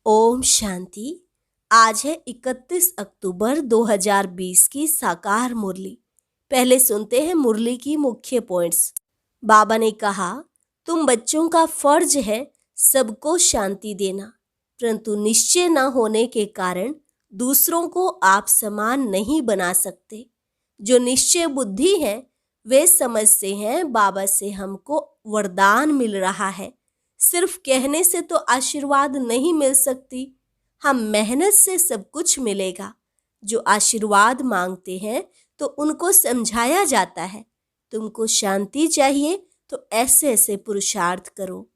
ओम शांति। आज है 31 अक्टूबर 2020 की साकार मुरली। पहले सुनते हैं मुरली की मुख्य पॉइंट्स। बाबा ने कहा, तुम बच्चों का फर्ज है सबको शांति देना, परंतु निश्चय न होने के कारण दूसरों को आप समान नहीं बना सकते। जो निश्चय बुद्धि है वे समझते हैं बाबा से हमको वरदान मिल रहा है। सिर्फ कहने से तो आशीर्वाद नहीं मिल सकती, हम मेहनत से सब कुछ मिलेगा। जो आशीर्वाद मांगते हैं तो उनको समझाया जाता है, तुमको शांति चाहिए तो ऐसे ऐसे पुरुषार्थ करो।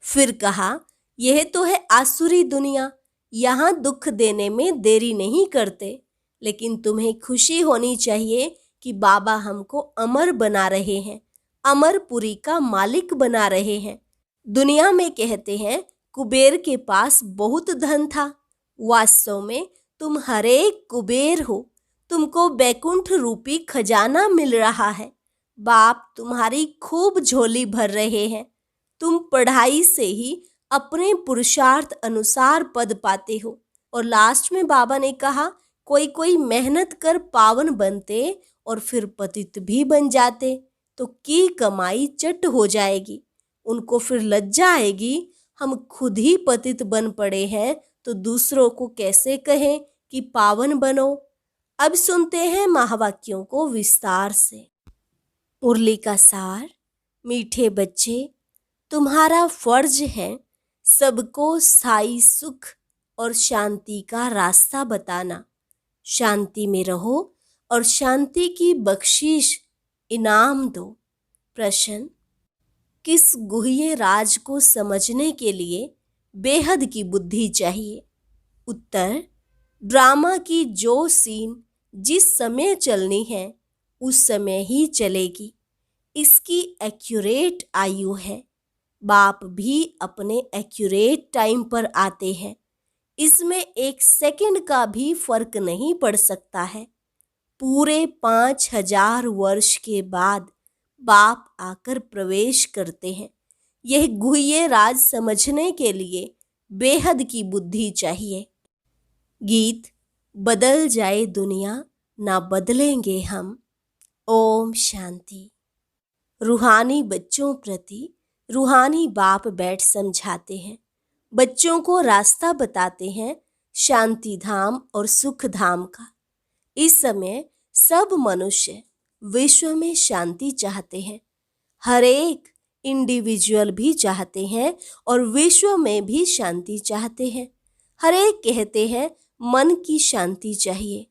फिर कहा, यह तो है आसुरी दुनिया, यहाँ दुख देने में देरी नहीं करते, लेकिन तुम्हें खुशी होनी चाहिए कि बाबा हमको अमर बना रहे हैं, अमरपुरी का मालिक बना रहे हैं। दुनिया में कहते हैं कुबेर के पास बहुत धन था, वास्तव में तुम हरेक कुबेर हो, तुमको बैकुंठ रूपी खजाना मिल रहा है। बाप तुम्हारी खूब झोली भर रहे हैं। तुम पढ़ाई से ही अपने पुरुषार्थ अनुसार पद पाते हो। और लास्ट में बाबा ने कहा, कोई कोई मेहनत कर पावन बनते और फिर पतित भी बन जाते तो की कमाई चट हो जाएगी। उनको फिर लज्जा आएगी, हम खुद ही पतित बन पड़े हैं तो दूसरों को कैसे कहें कि पावन बनो। अब सुनते हैं महावाक्यों को विस्तार से। मुरली का सार। मीठे बच्चे, तुम्हारा फर्ज है सबको स्थायी सुख और शांति का रास्ता बताना। शांति में रहो और शांति की बख्शीश इनाम दो। प्रश्न, किस गुह्य राज को समझने के लिए बेहद की बुद्धि चाहिए? उत्तर, ड्रामा की जो सीन जिस समय चलनी है उस समय ही चलेगी, इसकी एक्यूरेट आयु है। बाप भी अपने एक्यूरेट टाइम पर आते हैं, इसमें एक सेकंड का भी फर्क नहीं पड़ सकता है। पूरे 5000 वर्ष के बाद बाप आकर प्रवेश करते हैं। यह गुह्य राज समझने के लिए बेहद की बुद्धि चाहिए। गीत, बदल जाए दुनिया ना बदलेंगे हम। ओम शांति। रूहानी बच्चों प्रति रूहानी बाप बैठ समझाते हैं, बच्चों को रास्ता बताते हैं शांति धाम और सुख धाम का। इस समय सब मनुष्य विश्व में शांति चाहते हैं, हर एक इंडिविजुअल भी चाहते हैं और विश्व में भी शांति चाहते हैं। हर एक कहते हैं मन की शांति चाहिए।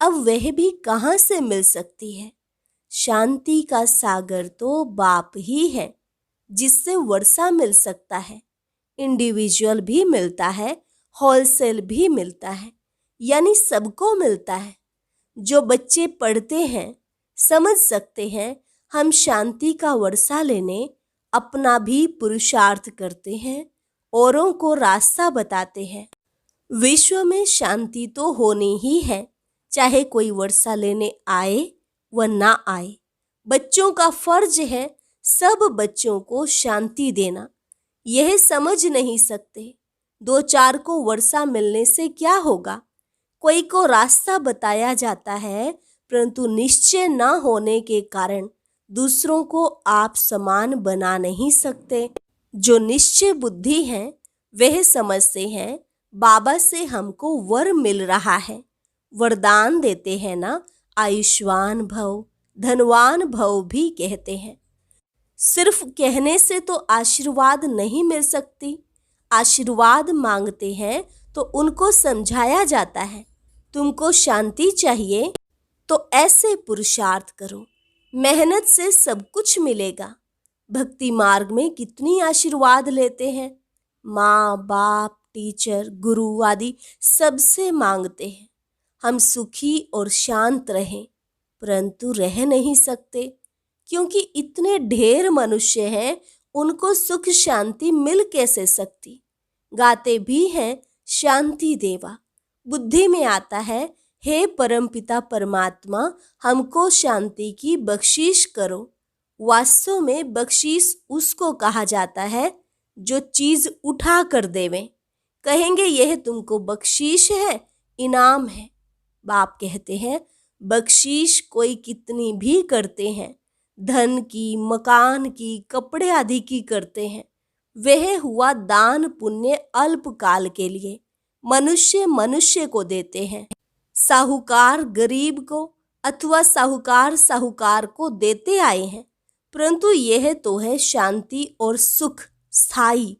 अब वह भी कहाँ से मिल सकती है? शांति का सागर तो बाप ही है, जिससे वर्षा मिल सकता है। इंडिविजुअल भी मिलता है, होलसेल भी मिलता है, यानी सबको मिलता है। जो बच्चे पढ़ते हैं समझ सकते हैं हम शांति का वर्षा लेने अपना भी पुरुषार्थ करते हैं, औरों को रास्ता बताते हैं। विश्व में शांति तो होनी ही है, चाहे कोई वर्षा लेने आए व ना आए। बच्चों का फर्ज है सब बच्चों को शांति देना। यह समझ नहीं सकते दो चार को वर्षा मिलने से क्या होगा। कोई को रास्ता बताया जाता है, परंतु निश्चय न होने के कारण दूसरों को आप समान बना नहीं सकते। जो निश्चय बुद्धि है वह समझते हैं बाबा से हमको वर मिल रहा है। वरदान देते हैं ना, आयुष्मान भव, धनवान भव भी कहते हैं। सिर्फ कहने से तो आशीर्वाद नहीं मिल सकती। आशीर्वाद मांगते हैं तो उनको समझाया जाता है, तुमको शांति चाहिए तो ऐसे पुरुषार्थ करो, मेहनत से सब कुछ मिलेगा। भक्ति मार्ग में कितनी आशीर्वाद लेते हैं, माँ बाप टीचर गुरु आदि सबसे मांगते हैं हम सुखी और शांत रहें, परंतु रह नहीं सकते क्योंकि इतने ढेर मनुष्य हैं, उनको सुख शांति मिल कैसे सकती। गाते भी हैं शांति देवा। बुद्धि में आता है, हे परमपिता परमात्मा हमको शांति की बख्शीश करो। वास्तव में बख्शीश उसको कहा जाता है जो चीज उठा कर देवे। कहेंगे यह तुमको बख्शीश है, इनाम है। बाप कहते हैं बख्शीश कोई कितनी भी करते हैं, धन की, मकान की, कपड़े आदि की करते हैं, वह हुआ दान पुण्य अल्पकाल के लिए, मनुष्य मनुष्य को देते हैं। साहूकार गरीब को अथवा साहूकार साहूकार को देते आए हैं, परंतु यह तो है शांति और सुख स्थायी।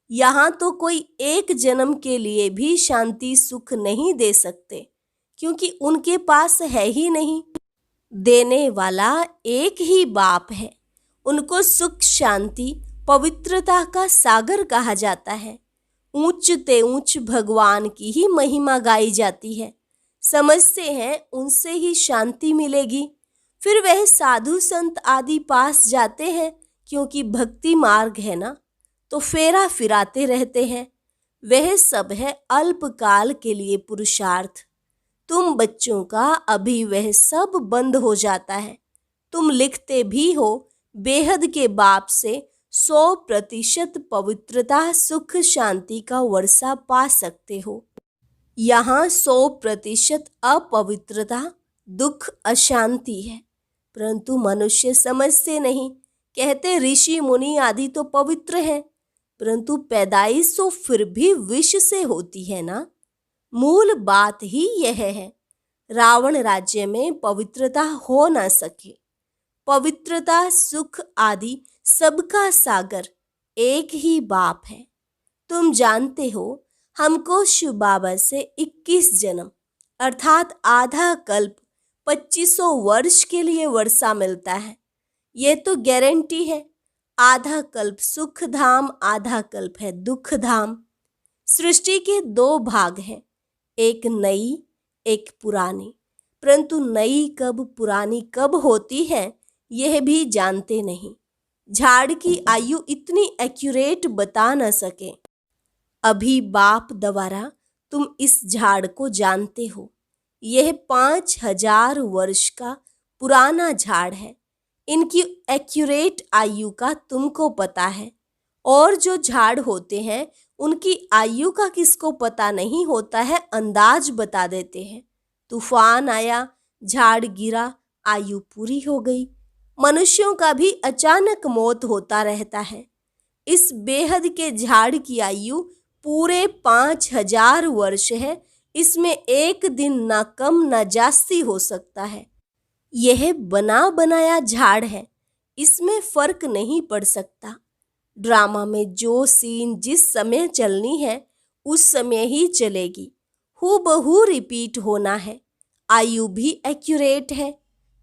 यहाँ तो कोई एक जन्म के लिए भी शांति सुख नहीं दे सकते, क्योंकि उनके पास है ही नहीं। देने वाला एक ही बाप है। उनको सुख शांति पवित्रता का सागर कहा जाता है। ऊंच ते ऊंच भगवान की ही महिमा गाई जाती है। समझते हैं उनसे ही शांति मिलेगी। फिर वह साधु संत आदि पास जाते हैं, क्योंकि भक्ति मार्ग है ना, तो फेरा फिराते रहते हैं। वह सब है अल्पकाल के लिए पुरुषार्थ। तुम बच्चों का अभी वह सब बंद हो जाता है। तुम लिखते भी हो बेहद के बाप से 100% पवित्रता सुख शांति का वर्षा पा सकते हो। यहाँ 100% अपवित्रता दुख अशांति है, परंतु मनुष्य समझते नहीं। कहते ऋषि मुनि आदि तो पवित्र हैं, परंतु पैदाइश तो फिर भी विष से होती है ना। मूल बात ही यह है। रावण राज्य में पवित्रता हो न सके। पवित्रता सुख आदि सबका सागर एक ही बाप है। तुम जानते हो हमको शिव बाबा से 21 जन्म अर्थात आधा कल्प 2500 वर्ष के लिए वर्षा मिलता है। ये तो गारंटी है। आधा कल्प सुख धाम, आधा कल्प है दुख धाम। सृष्टि के 2 भाग हैं, एक नई एक पुरानी, परंतु नई कब पुरानी कब होती है यह भी जानते नहीं। झाड़ की आयु इतनी एक्यूरेट बता न सके। अभी बाप द्वारा तुम इस झाड़ को जानते हो। यह 5000 वर्ष का पुराना झाड़ है। इनकी एक्यूरेट आयु का तुमको पता है। और जो झाड़ होते हैं उनकी आयु का किसको पता नहीं होता है, अंदाज बता देते हैं। तूफान आया, झाड़ गिरा, आयु पूरी हो गई। मनुष्यों का भी अचानक मौत होता रहता है। इस बेहद के झाड़ की आयु पूरे 5000 वर्ष है। इसमें एक दिन ना कम ना जास्ती हो सकता है। यह बना बनाया झाड़ है, इसमें फर्क नहीं पड़ सकता। ड्रामा में जो सीन जिस समय चलनी है उस समय ही चलेगी। हूबहू रिपीट होना है। आयु भी एक्यूरेट है।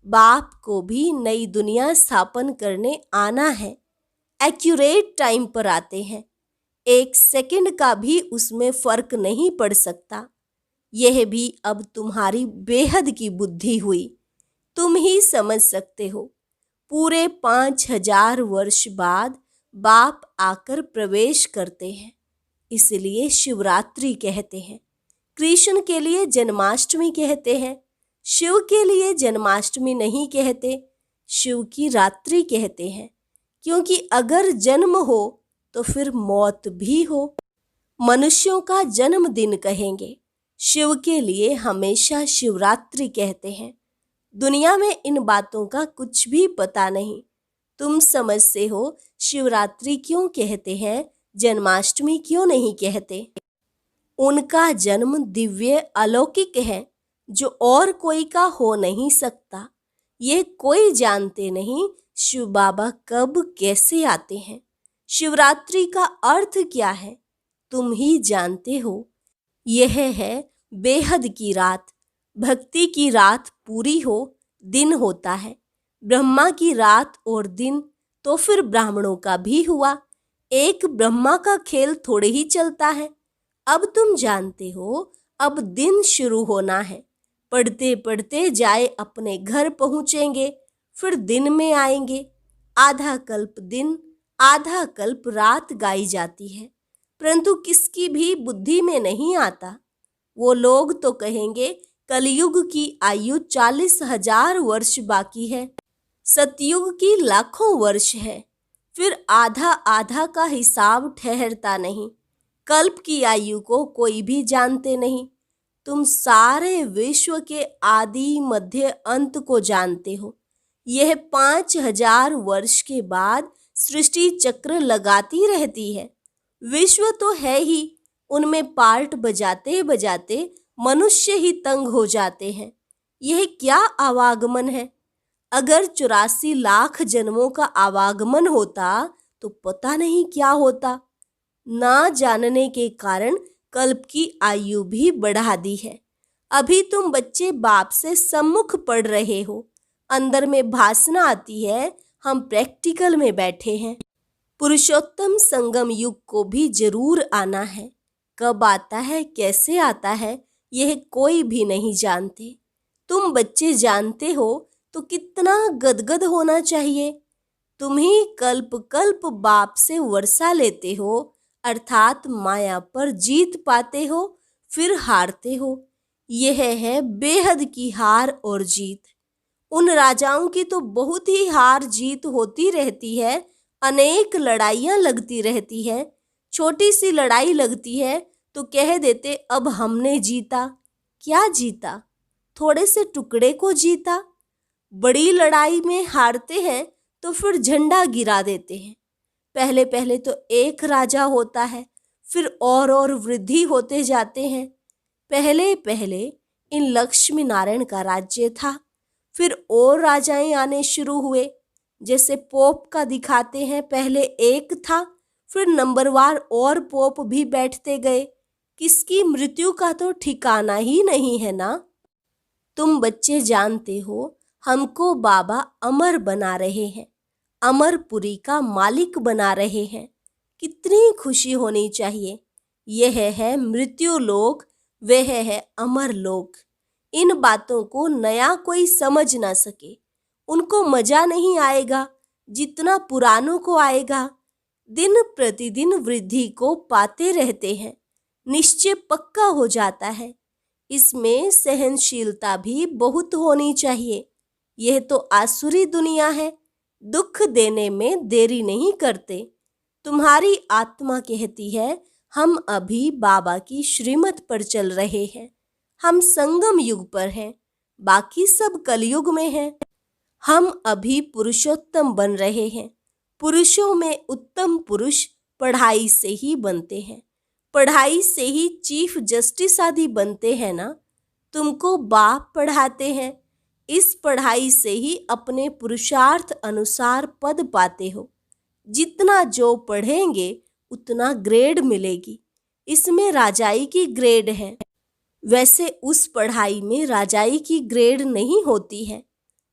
बाप को भी नई दुनिया स्थापन करने आना है। एक्यूरेट टाइम पर आते हैं। 1 सेकंड का भी उसमें फर्क नहीं पड़ सकता। यह भी अब तुम्हारी बेहद की बुद्धि हुई। तुम ही समझ सकते हो। पूरे 5000 वर्ष बाद बाप आकर प्रवेश करते हैं, इसलिए शिवरात्रि कहते हैं। कृष्ण के लिए जन्माष्टमी कहते हैं। शिव के लिए जन्माष्टमी नहीं कहते, शिव की रात्रि कहते हैं। क्योंकि अगर जन्म हो तो फिर मौत भी हो। मनुष्यों का जन्मदिन कहेंगे, शिव के लिए हमेशा शिवरात्रि कहते हैं। दुनिया में इन बातों का कुछ भी पता नहीं। तुम समझते हो शिवरात्रि क्यों कहते हैं, जन्माष्टमी क्यों नहीं कहते। उनका जन्म दिव्य अलौकिक है, जो और कोई का हो नहीं सकता। ये कोई जानते नहीं शिव बाबा कब कैसे आते हैं। शिवरात्रि का अर्थ क्या है तुम ही जानते हो। यह है बेहद की रात। भक्ति की रात पूरी हो दिन होता है। ब्रह्मा की रात और दिन तो फिर ब्राह्मणों का भी हुआ। एक ब्रह्मा का खेल थोड़े ही चलता है। अब तुम जानते हो अब दिन शुरू होना है। पढ़ते पढ़ते जाए अपने घर पहुँचेंगे, फिर दिन में आएंगे। आधा कल्प दिन आधा कल्प रात गाई जाती है, परंतु किसकी भी बुद्धि में नहीं आता। वो लोग तो कहेंगे कलयुग की आयु 40,000 वर्ष बाकी है, सतयुग की लाखों वर्ष है। फिर आधा आधा का हिसाब ठहरता नहीं। कल्प की आयु को कोई भी जानते नहीं। तुम सारे विश्व के आदि मध्य अंत को जानते हो। यह 5000 वर्ष के बाद सृष्टि चक्र लगाती रहती है। विश्व तो है ही, उनमें पार्ट बजाते बजाते मनुष्य ही तंग हो जाते हैं। यह क्या आवागमन है। अगर 84 लाख जन्मों का आवागमन होता तो पता नहीं क्या होता। ना जानने के कारण कल्प की आयु भी बढ़ा दी है। अभी तुम बच्चे बाप से सम्मुख पढ़ रहे हो, अंदर में भासना आती है, हम प्रैक्टिकल में बैठे हैं। पुरुषोत्तम संगम युग को भी जरूर आना है। कब आता है, कैसे आता है, यह कोई भी नहीं जानते। तुम बच्चे जानते हो तो कितना गदगद होना चाहिए। तुम ही कल्प कल्प बाप से वर्षा लेते हो, अर्थात माया पर जीत पाते हो, फिर हारते हो। यह है बेहद की हार और जीत। उन राजाओं की तो बहुत ही हार जीत होती रहती है, अनेक लड़ाइयां लगती रहती है। छोटी सी लड़ाई लगती है तो कह देते अब हमने जीता। क्या जीता? थोड़े से टुकड़े को जीता। बड़ी लड़ाई में हारते हैं तो फिर झंडा गिरा देते हैं। पहले पहले तो एक राजा होता है, फिर और वृद्धि होते जाते हैं। पहले पहले इन लक्ष्मी नारायण का राज्य था, फिर और राजाएं आने शुरू हुए। जैसे पोप का दिखाते हैं, पहले एक था, फिर नंबरवार और पोप भी बैठते गए। किसकी मृत्यु का तो ठिकाना ही नहीं है ना। तुम बच्चे जानते हो हमको बाबा अमर बना रहे हैं, अमरपुरी का मालिक बना रहे हैं। कितनी खुशी होनी चाहिए। यह है मृत्यु लोक, वह है अमर लोक। इन बातों को नया कोई समझ ना सके, उनको मजा नहीं आएगा जितना पुरानों को आएगा। दिन प्रतिदिन वृद्धि को पाते रहते हैं, निश्चय पक्का हो जाता है। इसमें सहनशीलता भी बहुत होनी चाहिए। यह तो आसुरी दुनिया है, दुख देने में देरी नहीं करते। तुम्हारी आत्मा कहती है हम अभी बाबा की श्रीमत पर चल रहे हैं। हम संगम युग पर हैं, बाकी सब कलयुग में हैं। हम अभी पुरुषोत्तम बन रहे हैं। पुरुषों में उत्तम पुरुष पढ़ाई से ही बनते हैं, पढ़ाई से ही चीफ जस्टिस आदि बनते हैं ना। तुमको बाप पढ़ाते हैं, इस पढ़ाई से ही अपने पुरुषार्थ अनुसार पद पाते हो। जितना जो पढ़ेंगे उतना ग्रेड मिलेगी। इसमें राजाई की ग्रेड है, वैसे उस पढ़ाई में राजाई की ग्रेड नहीं होती है।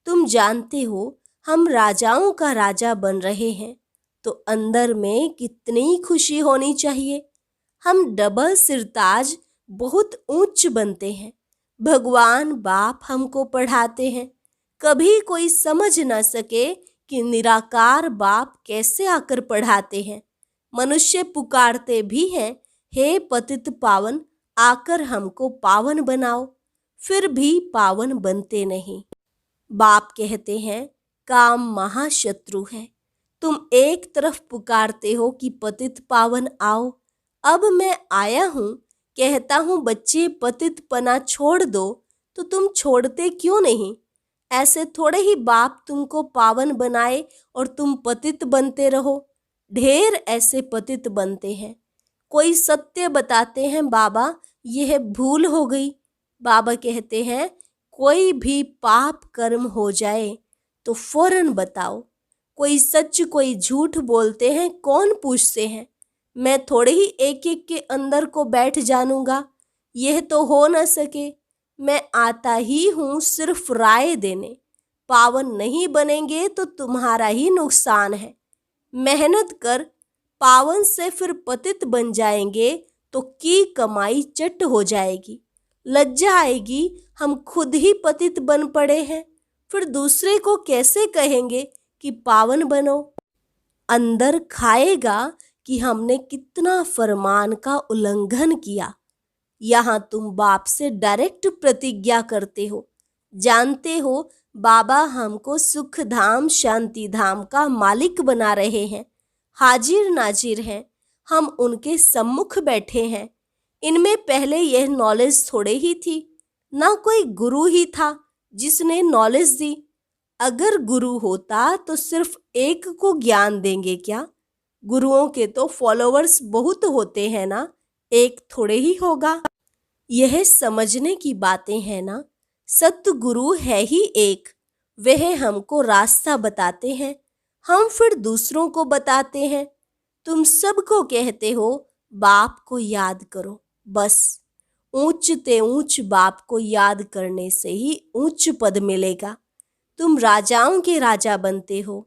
तुम जानते हो हम राजाओं का राजा बन रहे हैं, तो अंदर में कितनी खुशी होनी चाहिए। हम डबल सिरताज बहुत ऊंच बनते हैं। भगवान बाप हमको पढ़ाते हैं। कभी कोई समझ ना सके कि निराकार बाप कैसे आकर पढ़ाते हैं। मनुष्य पुकारते भी हैं, हे पतित पावन, आकर हमको पावन बनाओ, फिर भी पावन बनते नहीं। बाप कहते हैं काम महाशत्रु है। तुम एक तरफ पुकारते हो कि पतित पावन आओ, अब मैं आया हूँ, कहता हूँ बच्चे पतित पना छोड़ दो, तो तुम छोड़ते क्यों नहीं? ऐसे थोड़े ही बाप तुमको पावन बनाए और तुम पतित बनते रहो। ढेर ऐसे पतित बनते हैं। कोई सत्य बताते हैं बाबा यह भूल हो गई। बाबा कहते हैं कोई भी पाप कर्म हो जाए तो फौरन बताओ। कोई सच कोई झूठ बोलते हैं, कौन पूछते हैं? मैं थोड़े ही एक एक के अंदर को बैठ जानूंगा, यह तो हो न सके। मैं आता ही हूँ सिर्फ राय देने। पावन नहीं बनेंगे तो तुम्हारा ही नुकसान है। मेहनत कर, पावन से फिर पतित बन जाएंगे तो की कमाई चट हो जाएगी। लज्जा आएगी, हम खुद ही पतित बन पड़े हैं, फिर दूसरे को कैसे कहेंगे कि पावन बनो? अंदर खाएगा कि हमने कितना फरमान का उल्लंघन किया। यहाँ तुम बाप से डायरेक्ट प्रतिज्ञा करते हो। जानते हो बाबा हमको सुख धाम शांति धाम का मालिक बना रहे हैं, हाजिर नाजिर हैं। हम उनके सम्मुख बैठे हैं। इनमें पहले यह नॉलेज थोड़े ही थी, ना कोई गुरु ही था जिसने नॉलेज दी। अगर गुरु होता तो सिर्फ एक को ज्ञान देंगे क्या? गुरुओं के तो फॉलोअर्स बहुत होते हैं ना, एक थोड़े ही होगा। यह समझने की बातें हैं ना। सतगुरु है ही एक, वह हमको रास्ता बताते हैं, हम फिर दूसरों को बताते हैं। तुम सबको कहते हो बाप को याद करो, बस ऊंच ते ऊंच बाप को याद करने से ही ऊंच पद मिलेगा। तुम राजाओं के राजा बनते हो,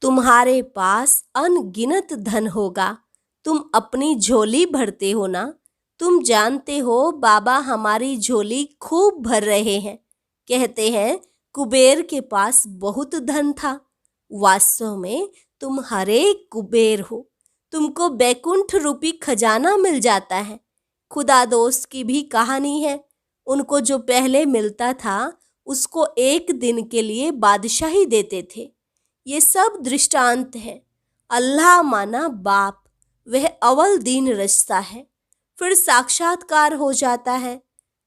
तुम्हारे पास अनगिनत धन होगा, तुम अपनी झोली भरते हो ना। तुम जानते हो बाबा हमारी झोली खूब भर रहे हैं। कहते हैं कुबेर के पास बहुत धन था। वास्तव में तुम हरे कुबेर हो, तुमको बैकुंठ रूपी खजाना मिल जाता है। खुदा दोस्त की भी कहानी है, उनको जो पहले मिलता था उसको एक दिन के लिए बादशाही देते थे। ये सब दृष्टांत है। अल्लाह माना बाप, वह अव्वल दीन रचता है, फिर साक्षात्कार हो जाता है।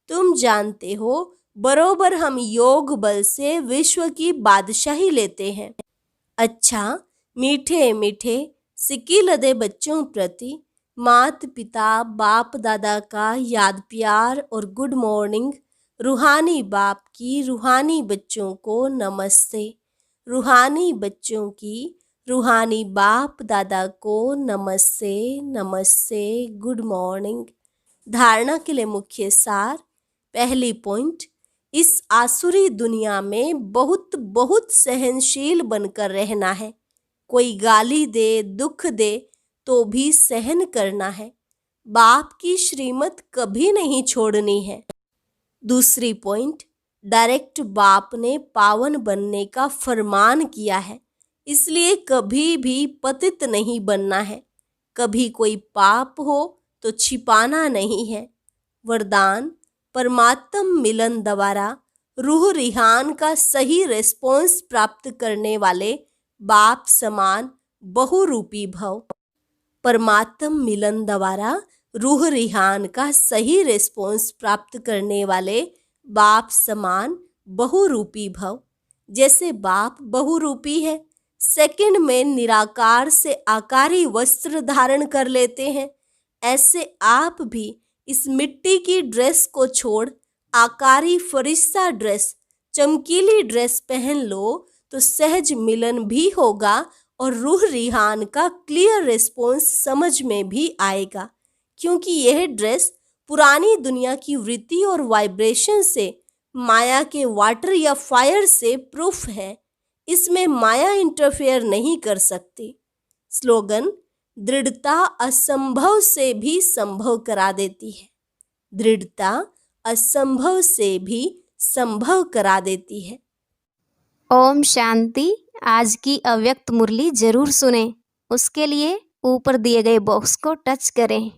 तुम जानते हो बरोबर हम योग बल से विश्व की बादशाही लेते हैं। अच्छा, मीठे मीठे सिक्की लदे बच्चों प्रति मात पिता बाप दादा का याद प्यार और गुड मॉर्निंग। रूहानी बाप की रूहानी बच्चों को नमस्ते। रूहानी बच्चों की रूहानी बाप दादा को नमस्ते नमस्ते, गुड मॉर्निंग। धारणा के लिए मुख्य सार। पहली पॉइंट, इस आसुरी दुनिया में बहुत बहुत सहनशील बनकर रहना है। कोई गाली दे दुख दे तो भी सहन करना है। बाप की श्रीमत कभी नहीं छोड़नी है। दूसरी पॉइंट, डायरेक्ट बाप ने पावन बनने का फरमान किया है, इसलिए कभी भी पतित नहीं बनना है। कभी कोई पाप हो तो छिपाना नहीं है। वरदान, परमात्म मिलन द्वारा रूह रिहान का सही रिस्पॉन्स प्राप्त करने वाले बाप समान बहुरूपी भव। परमात्म मिलन द्वारा रूह रिहान का सही रिस्पॉन्स प्राप्त करने वाले बाप समान बहुरूपी भव। जैसे बाप बहुरूपी है, सेकंड में निराकार से आकारी वस्त्र धारण कर लेते हैं, ऐसे आप भी इस मिट्टी की ड्रेस को छोड़ आकारी फरिश्ता ड्रेस, चमकीली ड्रेस पहन लो तो सहज मिलन भी होगा और रूह रिहान का क्लियर रिस्पॉन्स समझ में भी आएगा। क्योंकि यह ड्रेस पुरानी दुनिया की वृत्ति और वाइब्रेशन से, माया के वाटर या फायर से प्रूफ है। इसमें माया इंटरफेयर नहीं कर सकती। स्लोगन, दृढ़ता असंभव से भी संभव करा देती है। दृढ़ता असंभव से भी संभव करा देती है। ओम शांति। आज की अव्यक्त मुरली जरूर सुने। उसके लिए ऊपर दिए गए बॉक्स को टच करें।